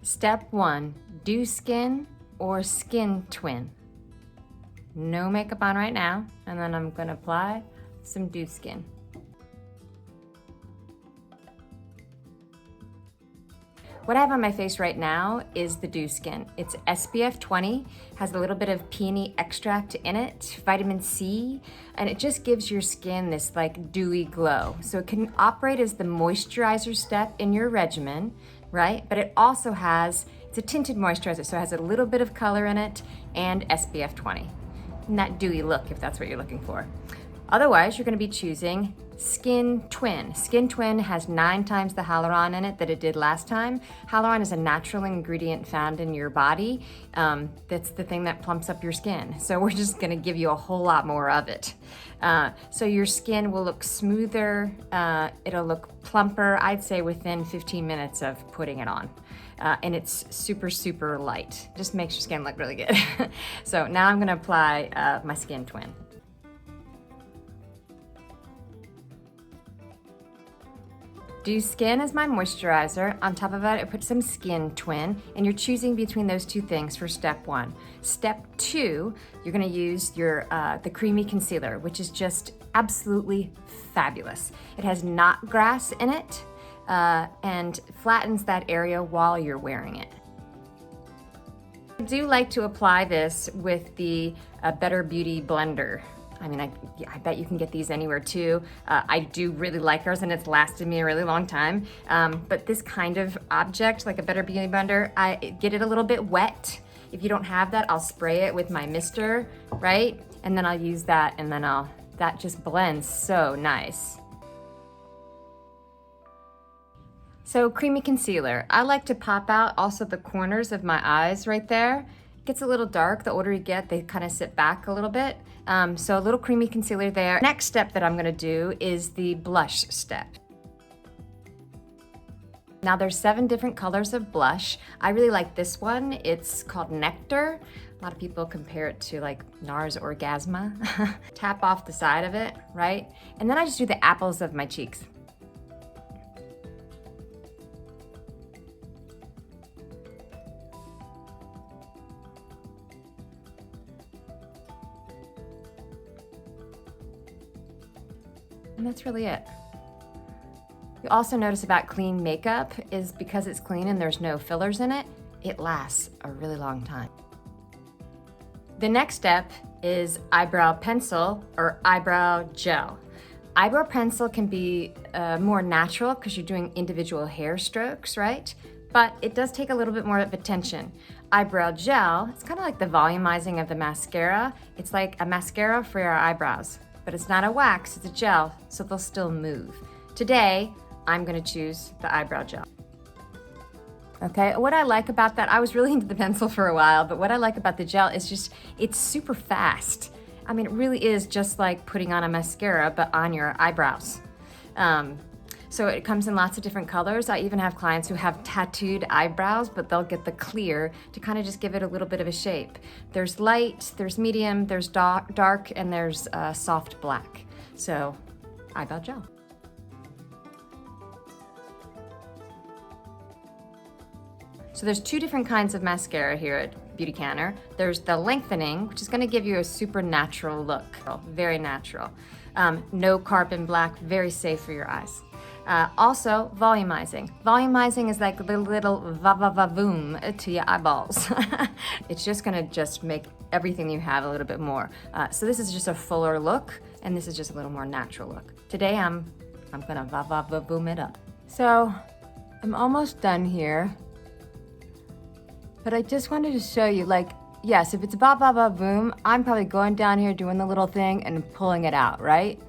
Step 1, dew skin or skin twin. No makeup on right now, and then I'm gonna apply some dew skin. What I have on my face right now is the dew skin. It's SPF 20, has a little bit of peony extract in it, vitamin C, and it just gives your skin this like dewy glow. So it can operate as the moisturizer step in your regimen, right? But it also has, it's a tinted moisturizer, so it has a little bit of color in it and SPF 20. And that dewy look, if that's what you're looking for. Otherwise, you're gonna be choosing Skin Twin. Skin Twin has 9 times the hyaluron in it that it did last time. Hyaluron is a natural ingredient found in your body. That's the thing that plumps up your skin. So we're just gonna give you a whole lot more of it. So your skin will look smoother, it'll look plumper, I'd say within 15 minutes of putting it on. And it's super, super light. Just makes your skin look really good. So now I'm gonna apply my Skin Twin. Dew Skin is my moisturizer. On top of it, I put some Skin Twin, and you're choosing between those two things for step 1. Step 2, you're gonna use your the creamy concealer, which is just absolutely fabulous. It has knot grass in it and flattens that area while you're wearing it. I do like to apply this with the Better Beauty blender. I mean, I bet you can get these anywhere too. I do really like ours and it's lasted me a really long time. But this kind of object, like a Better Beauty blender, I get it a little bit wet. If you don't have that, I'll spray it with my mister, right? And then I'll use that and then that just blends so nice. So creamy concealer. I like to pop out also the corners of my eyes right there. It gets a little dark. The older you get, they kind of sit back a little bit. So a little creamy concealer there. Next step that I'm gonna do is the blush step. Now there's 7 different colors of blush. I really like this one. It's called Nectar. A lot of people compare it to like NARS Orgasma. Tap off the side of it, right? And then I just do the apples of my cheeks. And that's really it. You also notice about clean makeup is because it's clean and there's no fillers in it, it lasts a really long time. The next step is eyebrow pencil or eyebrow gel. Eyebrow pencil can be more natural because you're doing individual hair strokes, right? But it does take a little bit more of attention. Eyebrow gel, it's kind of like the volumizing of the mascara. It's like a mascara for your eyebrows. But it's not a wax, it's a gel, so they'll still move. Today, I'm gonna choose the eyebrow gel. Okay, what I like about that, I was really into the pencil for a while, but what I like about the gel is just, it's super fast. I mean, it really is just like putting on a mascara, but on your eyebrows. So it comes in lots of different colors. I even have clients who have tattooed eyebrows, but they'll get the clear to kind of just give it a little bit of a shape. There's light, there's medium, there's dark, and there's soft black. So, eyebrow gel. So there's 2 different kinds of mascara here at Beautycounter. There's the lengthening, which is gonna give you a super natural look, very natural. No carbon black, very safe for your eyes. Also, volumizing. Volumizing is like the little va-va-va-voom to your eyeballs. It's just gonna make everything you have a little bit more. So this is just a fuller look, and this is just a little more natural look. Today, I'm gonna va-va-va-voom it up. So, I'm almost done here, but I just wanted to show you, like, yes, if it's va-va-va-voom, I'm probably going down here doing the little thing and pulling it out, right?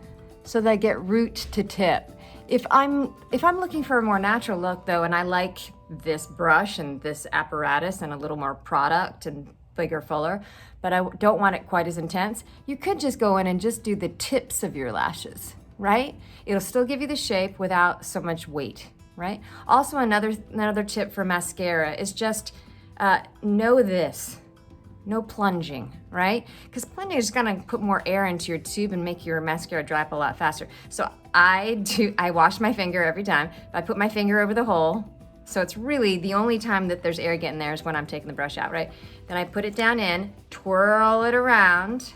So that I get root to tip. If I'm looking for a more natural look though, and I like this brush and this apparatus and a little more product and bigger, fuller, but I don't want it quite as intense, you could just go in and just do the tips of your lashes, right? It'll still give you the shape without so much weight, right? Also, another tip for mascara is just know this. No plunging, right? Because plunging is gonna put more air into your tube and make your mascara dry up a lot faster. So I wash my finger every time. I put my finger over the hole, So it's really the only time that there's air getting there is when I'm taking the brush out, right? Then I put it down in, twirl it around,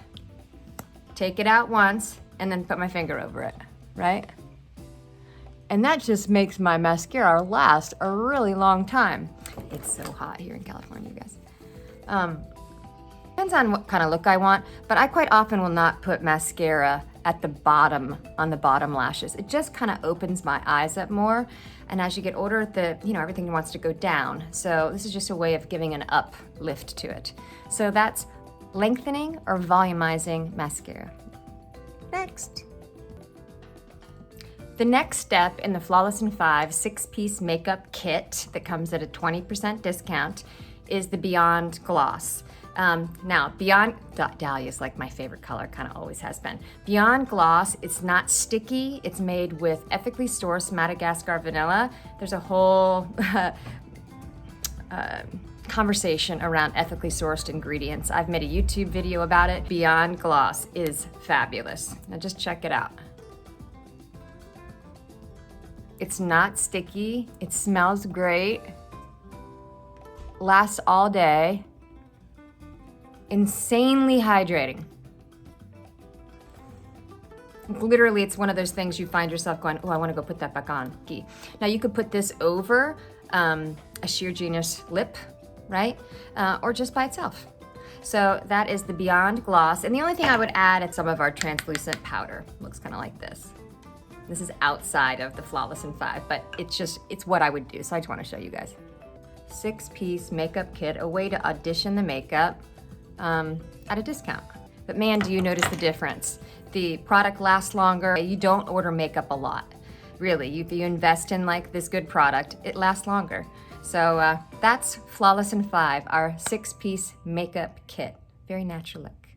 take it out once, and then put my finger over it, right? And that just makes my mascara last a really long time. It's so hot here in California, you guys. Depends on what kind of look I want, but I quite often will not put mascara at the bottom, on the bottom lashes. It just kind of opens my eyes up more. And as you get older, everything wants to go down. So this is just a way of giving an uplift to it. So that's lengthening or volumizing mascara. Next. The next step in the Flawless in 5 6-piece makeup kit that comes at a 20% discount is the Beyond Gloss. Now, Beyond, Dahlia is like my favorite color, kind of always has been. Beyond Gloss, it's not sticky. It's made with ethically sourced Madagascar vanilla. There's a whole conversation around ethically sourced ingredients. I've made a YouTube video about it. Beyond Gloss is fabulous. Now just check it out. It's not sticky. It smells great. Lasts all day. Insanely hydrating. Literally, it's one of those things you find yourself going, oh, I want to go put that back on. Gee. Now you could put this over a Sheer Genius lip, right? Or just by itself. So that is the Beyond Gloss. And the only thing I would add is some of our translucent powder. Looks kind of like this. This is outside of the Flawless in 5, but it's what I would do. So I just want to show you guys. 6-piece makeup kit, a way to audition the makeup at a discount. But man, do you notice the difference? The product lasts longer. You don't order makeup a lot. Really, if you invest in like this good product, it lasts longer. So that's Flawless in 5, our 6-piece makeup kit. Very natural look.